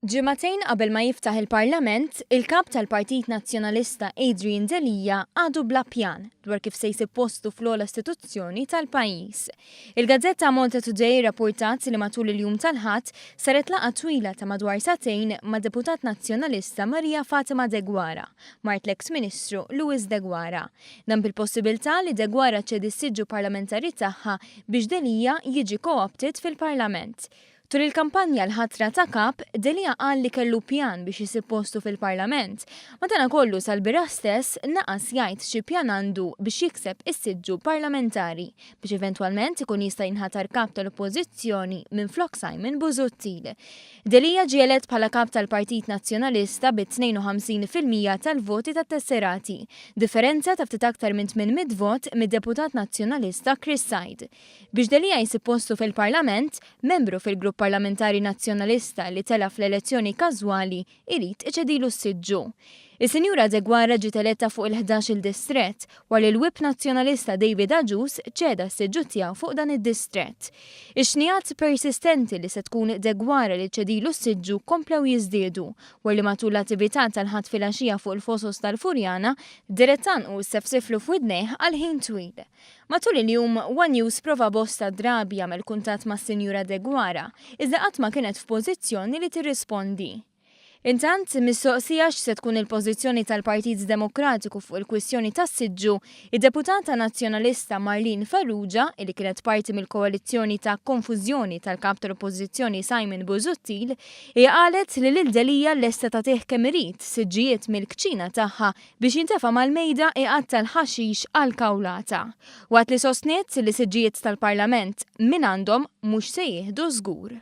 Ġimagħtejn qabel ma jiftaħ il-Parlament, il-kap tal-Partit Nazzjonalista Adrian Delija għadu bla pjan dwar kif se jsib postu fl-ogħla istituzzjoni tal-pajjiż. Il-Gazzetta Malta Today rapportat li matul il-jum tal-Ħadd saret laqgħa twila ta' madwar satejn ma' deputat nazzjonalista Marija Fatima Degwara, mart l-eks Ministru Luis Degwara. Dan bil-possibilità li Degwara ċedi s-siġġu parlamentari tagħha biex Delija jiġi co-opted fil-Parlament. Tul il-kampanja l-ħatra ta' kap, Delija qal li kellu pjan biex jisib postu fil-Parlament. Madankollu sal-bira stess naqas jgħid xi pjan għandu biex jikseb is-siġġu parlamentari biex eventwalment ikun jista' jinħatar kap tal-Oppożizzjoni minn flok Simon Busuttil. Delija ġielet bħala kap tal-Partit Nazzjonalista bi 52% tal-voti tat-tesserati, differenza ta' ftit aktar minn 800 vot mid-deputat nazzjonalista Chris Said. Biex Delija jisib postu fil-Parlament, membru fil-grupp parlamentari nazzjonalista li tela fl-elezzjoni każwali irid iċedilu s-siġġu. Is-Sinjura Degwara ġiet eletta fuq il-11 distrett wara li l-Whip Nazzjonalista David Aġus ċeda s-siġġu tiegħu fuq dan id-distrett. Ix-xnijat persistenti li se tkun Degwara li ċedilu s-siġġu komplew jiżdiedu wara li matul l-attività tal-ħadd filgħaxija fuq il-fosos tal-Furjana direttan u sefsiflu f'widnejh għal ħin twil. Matul il-jum One News prova bosta drabi jagħmel kuntatt mas-Sinjura Degwara, iżda qatt ma kienet f'pożizzjoni li tirrispondi. Intant, mistoqsija x'se tkun il-pożizzjoni tal-Partit Demokratiku fuq il-kwistjoni tas-siġġu, id-deputata nazzjonalista Marlene Farrugia, li kienet parti mill-koalizzjoni ta' konfużjoni tal-kap tal-Oppożizzjoni Simon Busuttil, qalet li lil Delija lesta tagħtih kemm irid siġġijiet mill-kċina tagħha biex jintefa' mal-mejda iqgħad tal-ħaxix għall-kawlata. Waqt li sostniet li siġġijiet tal-Parlament minn għandhom mhux se jieħdu żgur.